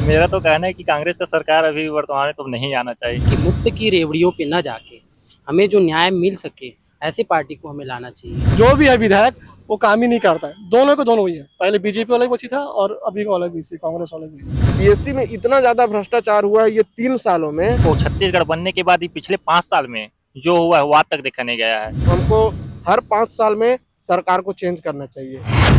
मेरा तो कहना है कि कांग्रेस का सरकार अभी वर्तमान में तो नहीं आना चाहिए। कि मुफ्त की रेवड़ियों पे न जाके हमें जो न्याय मिल सके ऐसी पार्टी को हमें लाना चाहिए। जो भी है विधायक वो काम ही नहीं करता है। दोनों को दोनों ही है, पहले बीजेपी वाला भी था और अभी वाला भी कांग्रेस वाला भी। बीएससी में इतना ज्यादा भ्रष्टाचार हुआ है ये 3 सालों में। तो छत्तीसगढ़ बनने के बाद ही पिछले 5 साल में जो हुआ है वो आज तक देखा नहीं गया है। हमको हर 5 साल में सरकार को चेंज करना चाहिए।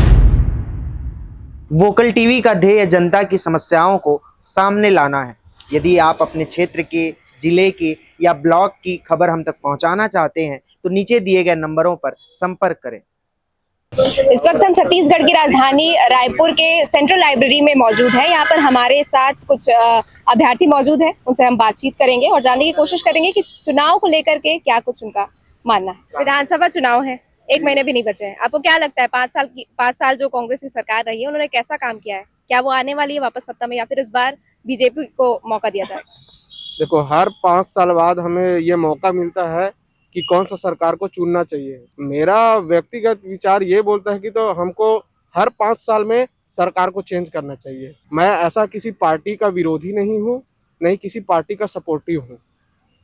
वोकल टीवी का ध्येय जनता की समस्याओं को सामने लाना है। यदि आप अपने क्षेत्र के, जिले के या ब्लॉक की खबर हम तक पहुंचाना चाहते हैं तो नीचे दिए गए नंबरों पर संपर्क करें। इस वक्त हम छत्तीसगढ़ की राजधानी रायपुर के सेंट्रल लाइब्रेरी में मौजूद है। यहाँ पर हमारे साथ कुछ अभ्यर्थी मौजूद है, उनसे हम बातचीत करेंगे और जानने की कोशिश करेंगे कि चुनाव को लेकर के क्या कुछ उनका मानना है। विधानसभा चुनाव है, 1 महीने भी नहीं बचे हैं। आपको क्या लगता है 5 साल जो कांग्रेस की सरकार रही है उन्होंने कैसा काम किया है? क्या वो आने वाली है वापस सत्ता में या फिर इस बार बीजेपी को मौका दिया जाए? देखो, हर 5 साल बाद हमें ये मौका मिलता है कि कौन सा सरकार को चुनना चाहिए। मेरा व्यक्तिगत विचार ये बोलता है कि तो हमको हर 5 साल में सरकार को चेंज करना चाहिए। मैं ऐसा किसी पार्टी का विरोधी नहीं हूँ, नहीं किसी पार्टी का सपोर्टिव हूँ,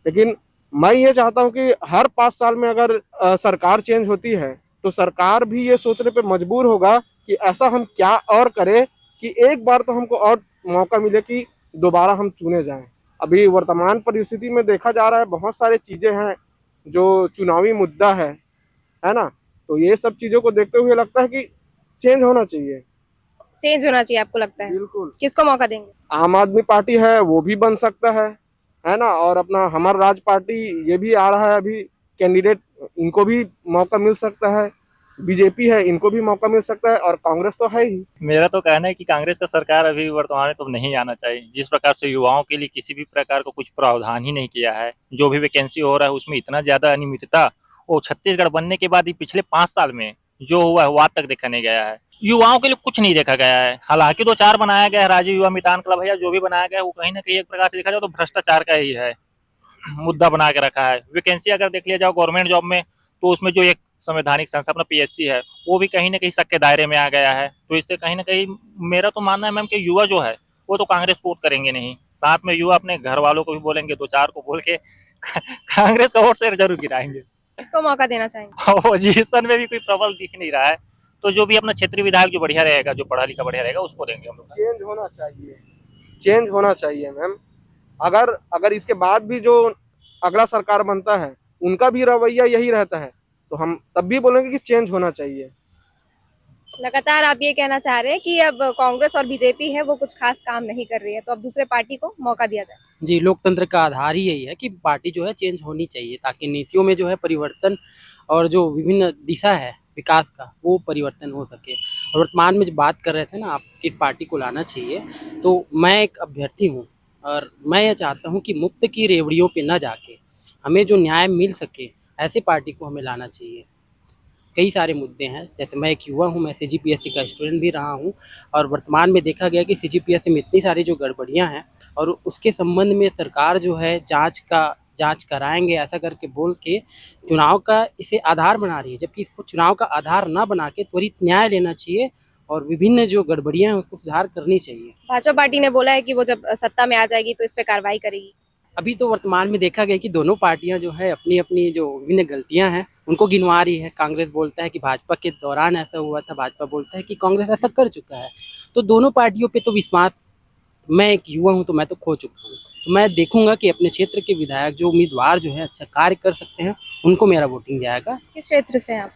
लेकिन मैं ये चाहता हूँ कि हर 5 साल में अगर सरकार चेंज होती है तो सरकार भी ये सोचने पे मजबूर होगा कि ऐसा हम क्या और करें कि एक बार तो हमको और मौका मिले कि दोबारा हम चुने जाएं। अभी वर्तमान परिस्थिति में देखा जा रहा है बहुत सारे चीज़ें हैं जो चुनावी मुद्दा है ना। तो ये सब चीज़ों को देखते हुए लगता है कि चेंज होना चाहिए। चेंज होना चाहिए आपको लगता है? बिल्कुल। किसको मौका देंगे? आम आदमी पार्टी है वो भी बन सकता है ना, और अपना हमारा राज पार्टी ये भी आ रहा है अभी कैंडिडेट, इनको भी मौका मिल सकता है। बीजेपी है, इनको भी मौका मिल सकता है, और कांग्रेस तो है ही। मेरा तो कहना है कि कांग्रेस का सरकार अभी वर्तमान में तो नहीं आना चाहिए। जिस प्रकार से युवाओं के लिए किसी भी प्रकार का कुछ प्रावधान ही नहीं किया है, जो भी वैकेंसी हो रहा है उसमें इतना ज्यादा अनियमितता, वो छत्तीसगढ़ बनने के बाद ही पिछले 5 साल में जो हुआ है वो आज तक देखा नहीं गया है। युवाओं के लिए कुछ नहीं देखा गया है। हालांकि 2-4 बनाया गया है, राजीव युवा मितान क्लब है या जो भी बनाया गया है वो कहीं ना कहीं एक प्रकार से देखा जाए तो भ्रष्टाचार का ही है, मुद्दा बना के रखा है। वैकेंसी अगर देख लिया जाए गवर्नमेंट जॉब में तो उसमें जो एक संवैधानिक संस्था अपना पीएससी है वो भी कहीं ना कहीं शक के दायरे में आ गया है। तो इससे कहीं ना कहीं मेरा तो मानना है मैम कि युवा जो है वो तो कांग्रेस को वोट करेंगे नहीं, साथ में युवा अपने घर वालों को भी बोलेंगे, 2-4 को बोल के कांग्रेस का वोट से जरूर गिराएंगे। किसको मौका देना चाहेंगे? पोजीशन में भी कोई प्रबल दिख नहीं रहा है, तो जो भी अपना क्षेत्रीय विधायक जो बढ़िया रहेगा, जो पढ़ा लिखा बढ़िया रहेगा उसको देंगे हम लोग। चेंज होना चाहिए, चेंज होना चाहिए मैम। अगर इसके बाद भी जो अगला सरकार बनता है उनका भी रवैया यही रहता है तो हम तब भी बोलेंगे कि चेंज होना चाहिए। लगातार आप ये कहना चाह रहे हैं कि अब कांग्रेस और बीजेपी है वो कुछ खास काम नहीं कर रही है, तो अब दूसरे पार्टी को मौका दिया जाए। जी, लोकतंत्र का आधार ही यही है कि पार्टी जो है चेंज होनी चाहिए ताकि नीतियों में जो है परिवर्तन और जो विभिन्न दिशा है विकास का वो परिवर्तन हो सके। और वर्तमान में जो बात कर रहे थे ना आप किस पार्टी को लाना चाहिए, तो मैं एक अभ्यर्थी हूँ और मैं ये चाहता हूँ कि मुफ्त की रेवड़ियों पे न जाके हमें जो न्याय मिल सके ऐसी पार्टी को हमें लाना चाहिए। कई सारे मुद्दे हैं, जैसे मैं एक युवा हूँ, मैं सीजीपीएससी का स्टूडेंट भी रहा हूँ और वर्तमान में देखा गया कि सीजीपीएससी में इतनी सारी जो गड़बड़ियाँ हैं और उसके संबंध में सरकार जो है जांच कराएंगे ऐसा करके बोल के चुनाव का इसे आधार बना रही है, जबकि इसको चुनाव का आधार ना बना के त्वरित न्याय लेना चाहिए और विभिन्न जो गड़बड़ियाँ हैं उसको सुधार करनी चाहिए। भाजपा पार्टी ने बोला है कि वो जब सत्ता में आ जाएगी तो इस पे कार्रवाई करेगी। अभी तो वर्तमान में देखा गया कि दोनों पार्टियां जो है अपनी अपनी जो विभिन्न गलतियां हैं उनको गिनवा रही है। कांग्रेस बोलता है कि भाजपा के दौरान ऐसा हुआ था, भाजपा बोलता है कि कांग्रेस ऐसा कर चुका है। तो दोनों पार्टियों पे तो विश्वास, मैं एक युवा हूं तो मैं तो खो चुका हूं। तो मैं देखूंगा कि अपने क्षेत्र के विधायक जो उम्मीदवार जो है अच्छा कार्य कर सकते हैं उनको मेरा वोटिंग जाएगा। किस क्षेत्र से आप?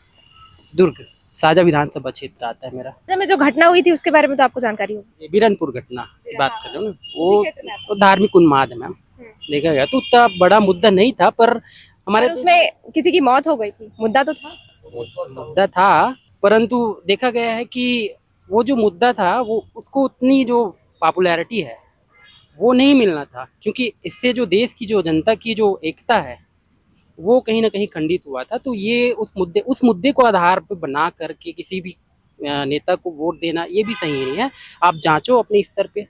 दुर्ग साझा विधानसभा क्षेत्र आता है मेरा। में जो घटना हुई थी उसके बारे में तो आपको जानकारी होगी। बीरनपुर घटना की बात कर रहे हो ना, क्षेत्र में आप? वो धार्मिक उन्माद है मैम। देखा गया तो उतना बड़ा मुद्दा नहीं था, पर हमारे उसमें किसी की मौत हो गई थी, मुद्दा तो था। मुद्दा था, परंतु देखा गया है कि वो जो मुद्दा था वो उसको उतनी जो पॉपुलैरिटी है वो नहीं मिलना था, क्योंकि इससे जो देश की जो जनता की जो एकता है वो कहीं ना कहीं खंडित हुआ था। तो ये उस मुद्दे को आधार पर बना करके किसी भी नेता को वोट देना ये भी सही नहीं है। आप जांचो अपने स्तर पे।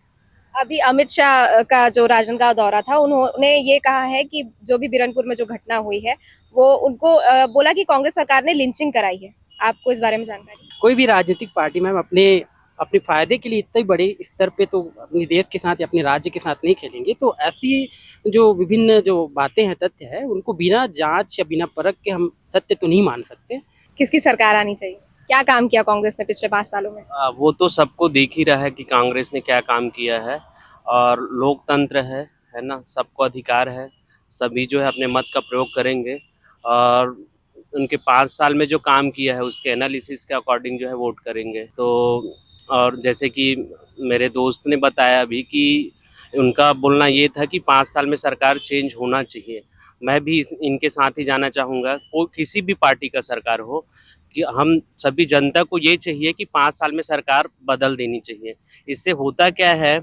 अभी अमित शाह का जो राजनांदगांव दौरा था उन्होंने ये कहा है कि जो भी बीरनपुर में जो घटना हुई है वो उनको बोला कि कांग्रेस सरकार ने लिंचिंग कराई है। आपको इस बारे में जानकारी? कोई भी राजनीतिक पार्टी मैम अपने अपने फायदे के लिए इतने बड़े स्तर पे तो अपने देश के साथ या अपने राज्य के साथ नहीं खेलेंगे, तो ऐसी जो विभिन्न जो बातें हैं, तथ्य है, उनको बिना जांच या बिना परख के हम सत्य तो नहीं मान सकते। किसकी सरकार आनी चाहिए? क्या काम किया कांग्रेस ने पिछले 5 सालों में? वो तो सबको दिख ही रहा है कि कांग्रेस ने क्या काम किया है। और लोकतंत्र है ना, सबको अधिकार है, सभी जो है अपने मत का प्रयोग करेंगे और उनके 5 साल में जो काम किया है उसके एनालिसिस के अकॉर्डिंग जो है वोट करेंगे। तो और जैसे कि मेरे दोस्त ने बताया अभी कि उनका बोलना ये था कि 5 साल में सरकार चेंज होना चाहिए। मैं भी इनके साथ ही जाना चाहूँगा, वो किसी भी पार्टी का सरकार हो, कि हम सभी जनता को ये चाहिए कि 5 साल में सरकार बदल देनी चाहिए। इससे होता क्या है,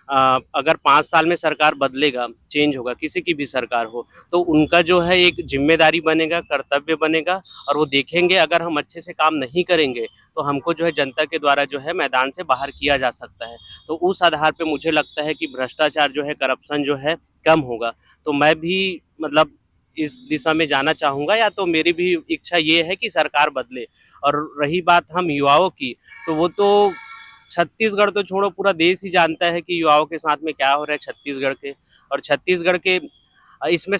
अगर 5 साल में सरकार बदलेगा, चेंज होगा, किसी की भी सरकार हो, तो उनका जो है एक जिम्मेदारी बनेगा, कर्तव्य बनेगा और वो देखेंगे अगर हम अच्छे से काम नहीं करेंगे तो हमको जो है जनता के द्वारा जो है मैदान से बाहर किया जा सकता है। तो उस आधार पे मुझे लगता है कि भ्रष्टाचार जो है, करप्शन जो है कम होगा। तो मैं भी मतलब इस दिशा में जाना चाहूँगा, या तो मेरी भी इच्छा ये है कि सरकार बदले। और रही बात हम युवाओं की, तो वो तो छत्तीसगढ़ तो छोड़ो, पूरा देश ही जानता है कि युवाओं के साथ में क्या हो रहा है छत्तीसगढ़ के। और छत्तीसगढ़ के इसमें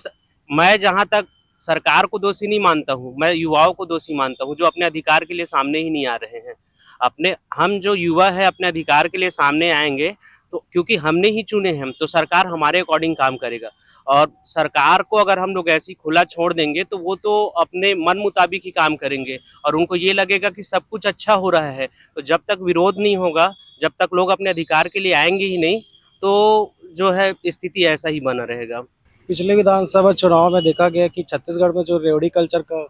मैं जहाँ तक सरकार को दोषी नहीं मानता हूँ, मैं युवाओं को दोषी मानता हूँ जो अपने अधिकार के लिए सामने ही नहीं आ रहे हैं। हम जो युवा है अपने अधिकार के लिए सामने आएंगे तो क्योंकि हमने ही चुने हैं, तो सरकार हमारे अकॉर्डिंग काम करेगा। और सरकार को अगर हम लोग ऐसी खुला छोड़ देंगे तो वो तो अपने मन मुताबिक ही काम करेंगे और उनको ये लगेगा कि सब कुछ अच्छा हो रहा है। तो जब तक विरोध नहीं होगा, जब तक लोग अपने अधिकार के लिए आएंगे ही नहीं, तो जो है स्थिति ऐसा ही बना रहेगा। पिछले विधानसभा चुनाव में देखा गया कि छत्तीसगढ़ में जो रेवड़ी कल्चर का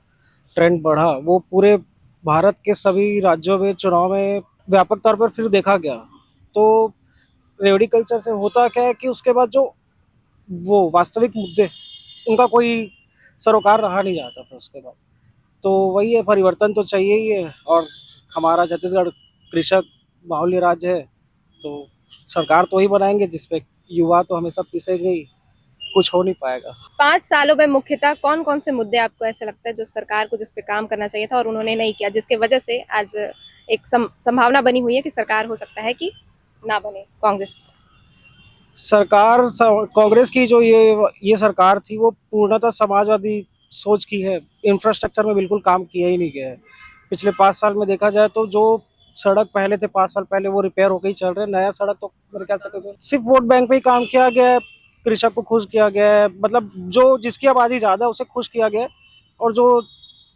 ट्रेंड बढ़ा, वो पूरे भारत के सभी राज्यों में चुनाव में व्यापक तौर पर फिर देखा गया। तो रेवड़ी कल्चर से होता क्या है कि उसके बाद जो वो वास्तविक मुद्दे, उनका कोई सरोकार रहा नहीं जाता फिर उसके बाद। तो वही है, परिवर्तन तो चाहिए ही है। और हमारा छत्तीसगढ़ कृषक बाहुल्य राज्य है, तो सरकार तो ही बनाएंगे जिसपे युवा तो हमेशा पीछेंगे ही, कुछ हो नहीं पाएगा। 5 सालों में मुख्यतः कौन कौन से मुद्दे आपको ऐसे लगता है जो सरकार को जिस पे काम करना चाहिए था और उन्होंने नहीं किया, जिसके वजह से आज एक संभावना बनी हुई है कि सरकार हो सकता है कि ना बने कांग्रेस? कांग्रेस की जो ये सरकार थी, वो पूर्णतः समाजवादी सोच की है। इंफ्रास्ट्रक्चर में बिल्कुल काम किया ही नहीं गया है। पिछले 5 साल में देखा जाए तो जो सड़क पहले थे 5 साल पहले, वो रिपेयर होकर ही चल रहे हैं। नया सड़क तो मेरे ख्याल से सिर्फ वोट बैंक पे ही काम किया गया है। कृषक को खुश किया गया है, मतलब जो जिसकी आबादी ज्यादा है उसे खुश किया गया है, और जो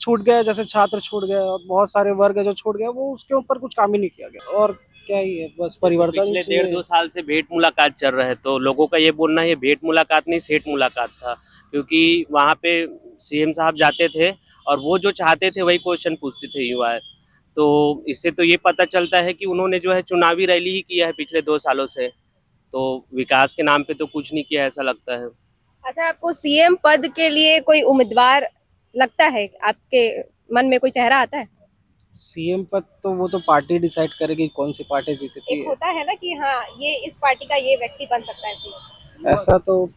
छूट गए, जैसे छात्र छूट गए और बहुत सारे वर्ग है जो छूट गए, वो उसके ऊपर कुछ काम ही नहीं किया गया। और क्या ही है, बस परिवर्तन। पिछले 1.5-2 साल से भेंट मुलाकात चल रहा है, तो लोगों का ये बोलना है ये भेंट मुलाकात नहीं, सेठ मुलाकात था। क्योंकि वहाँ पे सीएम साहब जाते थे और वो जो चाहते थे वही क्वेश्चन पूछते थे युवा। तो इससे तो ये पता चलता है कि उन्होंने जो है चुनावी रैली ही किया है पिछले 2 सालों से, तो विकास के नाम पे तो कुछ नहीं किया, ऐसा लगता है। अच्छा, आपको सीएम पद के लिए कोई उम्मीदवार लगता है? आपके मन में कोई चेहरा आता है? सीएम पद तो वो तो पार्टी डिसाइड करेगी कौन सी पार्टी जीतती एक है। होता है ना कि हाँ, ये इस पार्टी का ये व्यक्ति बन सकता है सीएम। ऐसा तो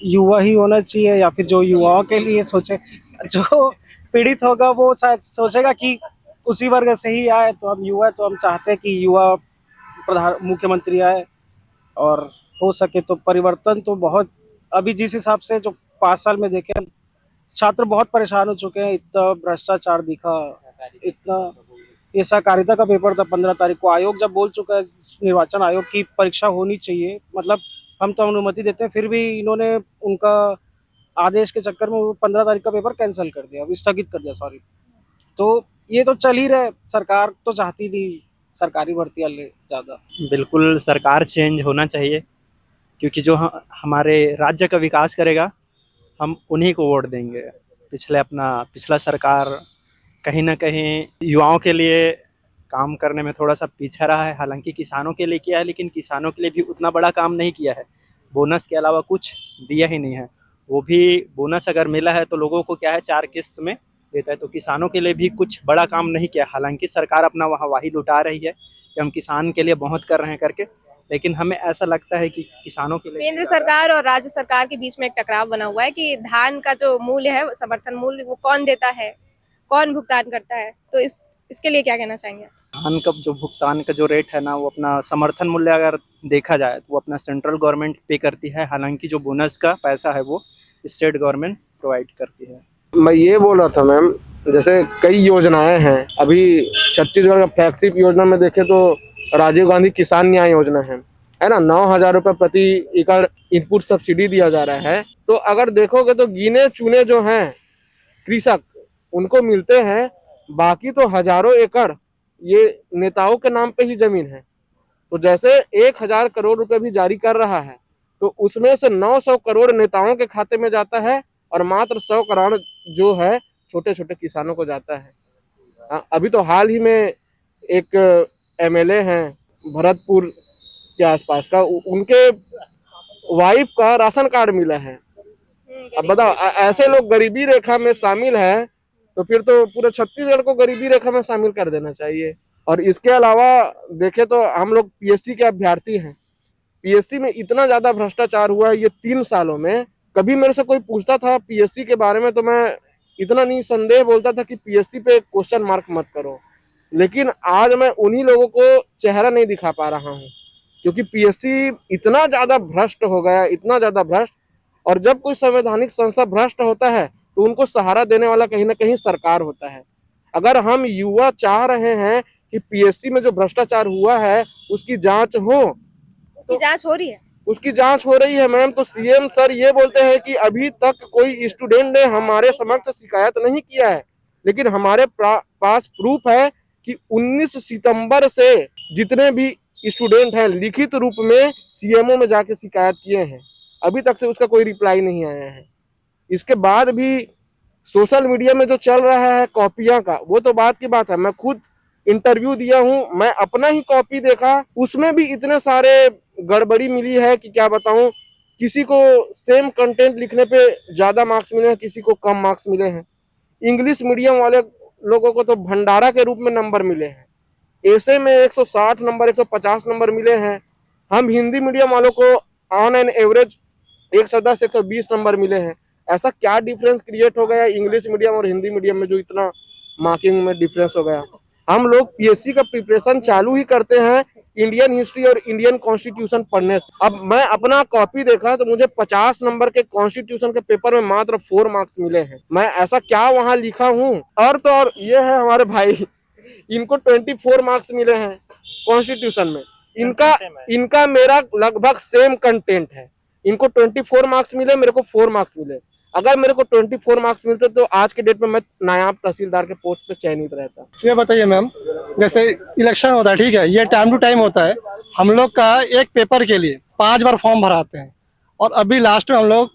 युवा ही होना चाहिए, या फिर जो युवाओं के लिए सोचे। जो पीड़ित होगा वो शायद सोचेगा कि उसी वर्ग से ही आए। तो हम युवा, तो हम चाहते हैं कि युवा मुख्यमंत्री आए, और हो सके तो परिवर्तन तो बहुत, अभी जिस हिसाब से जो 5 साल में देखे, छात्र बहुत परेशान हो चुके हैं। इतना भ्रष्टाचार दिखा, इतना, ये सहकारिता का पेपर था 15 तारीख को, आयोग जब बोल चुका है, निर्वाचन आयोग की परीक्षा होनी चाहिए, मतलब हम तो अनुमति देते हैं, फिर भी इन्होंने उनका आदेश के चक्कर में 15 तारीख का पेपर कैंसिल कर दिया, स्थगित कर दिया, सॉरी। तो ये तो चल ही रहे, सरकार तो चाहती नहीं सरकारी भर्तियां ले ज़्यादा। बिल्कुल सरकार चेंज होना चाहिए, क्योंकि जो हमारे राज्य का विकास करेगा हम उन्हीं को वोट देंगे। पिछला सरकार कहीं ना कहीं युवाओं के लिए काम करने में थोड़ा सा पीछे रहा है। हालांकि किसानों के लिए किया है, लेकिन किसानों के लिए भी उतना बड़ा काम नहीं किया है। बोनस के अलावा कुछ दिया ही नहीं है। वो भी बोनस अगर मिला है तो लोगों को क्या है 4 किस्त में देता है, तो किसानों के लिए भी कुछ बड़ा काम नहीं किया। हालांकि सरकार अपना वहाँ वाही लुटा रही है कि हम किसान के लिए बहुत कर रहे हैं करके, लेकिन हमें ऐसा लगता है कि किसानों के लिए केंद्र सरकार और राज्य सरकार के बीच में एक टकराव बना हुआ है कि धान का जो मूल्य है, समर्थन मूल्य, वो कौन देता है, कौन भुगतान करता है। तो इस इसके लिए क्या कहना चाहेंगे आप? धान का जो भुगतान का जो रेट है ना, वो अपना समर्थन मूल्य अगर देखा जाए तो वो अपना सेंट्रल गवर्नमेंट पे करती है, हालांकि जो बोनस का पैसा है वो स्टेट गवर्नमेंट प्रोवाइड करती है। मैं ये बोल रहा था मैम, जैसे कई योजनाएं हैं, अभी छत्तीसगढ़ का फ्लैगशिप योजना में देखें तो राजीव गांधी किसान न्याय योजना है ना, 9,000 रुपये प्रति एकड़ इनपुट सब्सिडी दिया जा रहा है। तो अगर देखोगे तो गिने चुने जो हैं कृषक उनको मिलते हैं, बाकी तो हजारों एकड़ ये नेताओं के नाम पे ही जमीन है। तो जैसे 1,000 करोड़ रुपए भी जारी कर रहा है, तो उसमें से 900 करोड़ नेताओं के खाते में जाता है और मात्र 100 करोड़ जो है छोटे छोटे किसानों को जाता है। अभी तो हाल ही में एक एमएलए हैं भरतपुर के आसपास का, उनके वाइफ का राशन कार्ड मिला है। अब बताओ, ऐसे लोग गरीबी रेखा में शामिल है तो फिर तो पूरे छत्तीसगढ़ को गरीबी रेखा में शामिल कर देना चाहिए। और इसके अलावा देखें तो हम लोग पीएससी के अभ्यर्थी हैं, पीएससी में इतना ज्यादा भ्रष्टाचार हुआ है ये 3 सालों में। कभी मेरे से कोई पूछता था पीएससी के बारे में तो मैं इतना निसंदेह बोलता था कि पीएससी पे क्वेश्चन मार्क मत करो, लेकिन आज मैं उन्हीं लोगों को चेहरा नहीं दिखा पा रहा हूँ, क्योंकि पीएससी इतना ज्यादा भ्रष्ट हो गया, इतना ज्यादा भ्रष्ट। और जब कोई संवैधानिक संस्था भ्रष्ट होता है तो उनको सहारा देने वाला कहीं ना कहीं सरकार होता है। अगर हम युवा चाह रहे हैं कि पीएससी में जो भ्रष्टाचार हुआ है उसकी जांच हो, उसकी जांच हो रही है? उसकी जांच हो रही है मैम। तो सीएम सर ये बोलते हैं कि अभी तक कोई स्टूडेंट ने हमारे समक्ष शिकायत नहीं किया है, लेकिन हमारे पास प्रूफ है कि 19 सितंबर से जितने भी स्टूडेंट हैं लिखित रूप में सीएमओ में जाके शिकायत किए हैं, अभी तक से उसका कोई रिप्लाई नहीं आया है। इसके बाद भी सोशल मीडिया में जो चल रहा है कॉपियां का, वो तो बात की बात है। मैं खुद इंटरव्यू दिया हूं, मैं अपना ही कॉपी देखा, उसमें भी इतने सारे गड़बड़ी मिली है कि क्या बताऊं। किसी को सेम कंटेंट लिखने पे ज्यादा मार्क्स मिले हैं, किसी को कम मार्क्स मिले हैं। इंग्लिश मीडियम वाले लोगों को तो भंडारा के रूप में नंबर मिले हैं, ऐसे में 160 नंबर 150 नंबर मिले हैं। हम हिंदी मीडियम वालों को ऑन एन एवरेज 110 120 नंबर मिले हैं। ऐसा क्या डिफरेंस क्रिएट हो गया इंग्लिश मीडियम और हिंदी मीडियम में जो इतना मार्किंग में डिफरेंस हो गया। हम लोग पीएससी का प्रिपरेशन चालू ही करते हैं इंडियन हिस्ट्री और इंडियन कॉन्स्टिट्यूशन पढ़ने से। अब मैं अपना कॉपी देखा तो मुझे 50 नंबर के कॉन्स्टिट्यूशन के पेपर में मात्र 4 मार्क्स मिले हैं। मैं ऐसा क्या वहां लिखा हूँ। और तो और ये है हमारे भाई, इनको 24 मार्क्स मिले हैं कॉन्स्टिट्यूशन में, इनका मेरा लगभग सेम कंटेंट है। इनको 24 मार्क्स मिले, मेरे को 4 मार्क्स मिले। अगर मेरे को 24 मार्क्स मिलते तो आज के डेट में मैं नायाब तहसीलदार के पोस्ट पे चयनित रहता। ये बताइए मैम, जैसे इलेक्शन होता है, ठीक है, ये टाइम टू टाइम होता है। हम लोग का एक पेपर के लिए 5 बार फॉर्म भराते हैं, और अभी लास्ट में हम लोग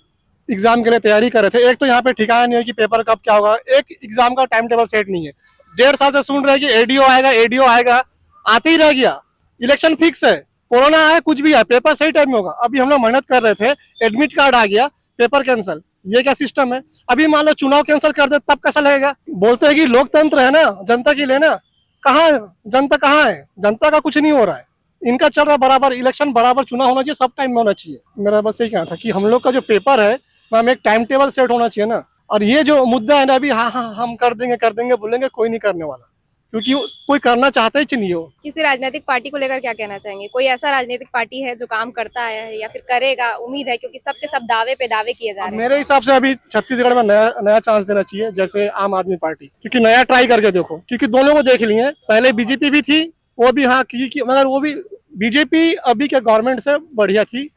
एग्जाम के लिए तैयारी कर रहे थे। एक तो यहाँ पे ठिकाना नहीं है कि पेपर कब क्या होगा, एक एग्जाम का टाइम टेबल सेट नहीं है। 1.5 साल से सुन रहे हैं कि एडीओ आएगा, आते ही रह गया। इलेक्शन फिक्स है, कोरोना आया, कुछ भी है, पेपर सही टाइम में होगा। अभी हम लोग मेहनत कर रहे थे, एडमिट कार्ड आ गया, पेपर कैंसिल। ये क्या सिस्टम है? अभी मान लो चुनाव कैंसिल कर दे तब कैसा लगेगा? बोलते हैं कि लोकतंत्र है ना, जनता की लेना, कहाँ जनता कहाँ है? जनता का कुछ नहीं हो रहा है, इनका चल रहा बराबर। इलेक्शन बराबर, चुनाव होना चाहिए, सब टाइम में होना चाहिए। मेरा बस यही कहना था कि हम लोग का जो पेपर है मैम, एक टाइम टेबल सेट होना चाहिए ना। और ये जो मुद्दा है ना, अभी हाँ हम कर देंगे बोलेंगे, कोई नहीं करने वाला, क्योंकि कोई करना चाहता ही नहीं हो। किसी राजनीतिक पार्टी को लेकर क्या कहना चाहेंगे? कोई ऐसा राजनीतिक पार्टी है जो काम करता आया है या फिर करेगा, उम्मीद है? क्योंकि सबके सब दावे पे दावे किए जा रहे हैं। मेरे हिसाब से अभी छत्तीसगढ़ में नया चांस देना चाहिए, जैसे आम आदमी पार्टी, क्योंकि नया ट्राई करके देखो। क्योंकि दोनों को देख लिए, पहले बीजेपी भी थी, वो भी हाँ की, मगर वो भी बीजेपी अभी के गवर्नमेंट से बढ़िया थी,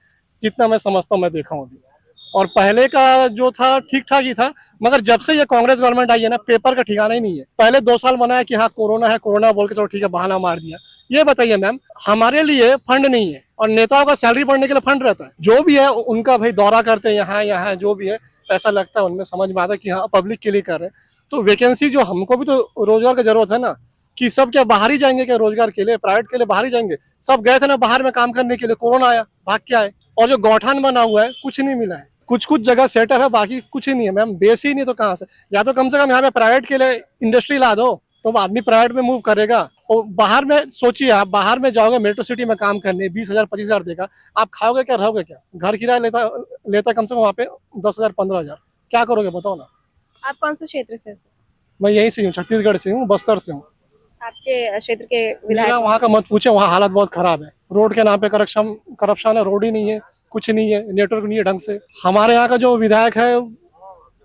जितना मैं समझता हूँ, मैं देखा हूँ अभी। और पहले का जो था ठीक ठाक ही था, मगर जब से ये कांग्रेस गवर्नमेंट आई है ना, पेपर का ठिकाना ही नहीं है। पहले 2 साल बनाया कि हाँ कोरोना है, कोरोना बोल के चलो ठीक है, बहाना मार दिया। ये बताइए मैम, हमारे लिए फंड नहीं है, और नेताओं का सैलरी बढ़ने के लिए फंड रहता है। जो भी है उनका भाई दौरा करते हैं, यहाँ जो भी है पैसा लगता है, उनमें समझ में आता है कि हाँ पब्लिक के लिए कर रहे हैं। तो वैकेंसी जो, हमको भी तो रोजगार की जरूरत है ना, कि सब क्या बाहर ही जाएंगे क्या रोजगार के लिए? प्राइवेट के लिए बाहर ही जाएंगे? सब गए थे ना बाहर में काम करने के लिए, कोरोना आया, भाग के आए। और जो गौठान बना हुआ है, कुछ नहीं मिला है। कुछ जगह सेटअप है, बाकी कुछ ही नहीं है मैम। बेस ही नहीं तो कहाँ से? या तो कम से कम यहाँ पे प्राइवेट के लिए इंडस्ट्री ला दो, तो आदमी प्राइवेट में मूव करेगा। और बाहर में सोचिए, आप बाहर में जाओगे मेट्रो सिटी में काम करने, 20,000 25,000 देगा, आप खाओगे क्या, रहोगे क्या? घर किराया लेता कम से कम वहाँ पे 10,000 15,000, क्या करोगे बताओ ना। आप कौन से क्षेत्र से? मैं यहीं से हूँ, छत्तीसगढ़ से हूँ, बस्तर से हूँ। आपके क्षेत्र के मेरा विधायक वहाँ का मत पूछे, वहाँ हालत बहुत खराब है। रोड के नाम पे करप्शन है, रोड ही नहीं है, कुछ नहीं है, नेटवर्क नहीं है ढंग से। हमारे यहाँ का जो विधायक है,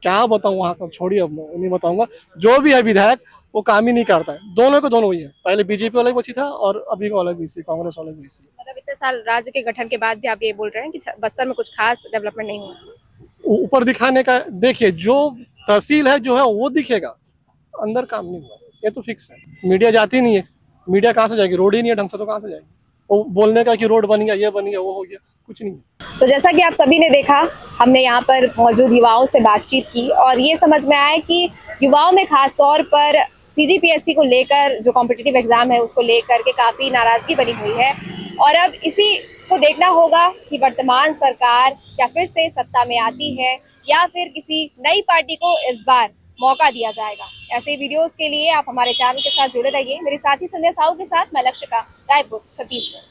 क्या बताऊँ वहाँ का, छोड़िए, अब मैं नहीं बताऊंगा। जो भी है विधायक वो काम ही नहीं करता है। दोनों के दोनों ही है, पहले बीजेपी वाला भी बची था और अभी का वाला भी इसी, कांग्रेस वाला भी इसी। मतलब इतने साल राज्य के गठन के बाद भी आप ये बोल रहे हैं कि बस्तर में कुछ खास डेवलपमेंट नहीं हुआ। ऊपर दिखाने का, देखिए जो तहसील है जो है वो दिखेगा, अंदर काम नहीं हुआ, ये तो फिक्स है। मीडिया जाती नहीं है, मीडिया कहाँ से जाएगी, रोड ही नहीं है ढंग से तो कहाँ से जाएगी। वो बोलने का कि रोड बन गया, ये बन गया, वो हो गया, कुछ नहीं है। तो जैसा कि आप सभी ने देखा, हमने यहाँ पर मौजूद युवाओं से बातचीत की और ये समझ में आया कि युवाओं में खास तौर पर CGPSC को लेकर, जो कॉम्पिटिटिव एग्जाम है उसको लेकर के काफ़ी नाराज़गी बनी हुई है। और अब इसी को देखना होगा कि वर्तमान सरकार क्या फिर से सत्ता में आती है या फिर किसी नई पार्टी को इस बार मौका दिया जाएगा। ऐसे वीडियोस के लिए आप हमारे चैनल के साथ जुड़े रहिए। मेरे साथी संध्या साहू के साथ मैं लक्ष्य का, रायपुर, छत्तीसगढ़।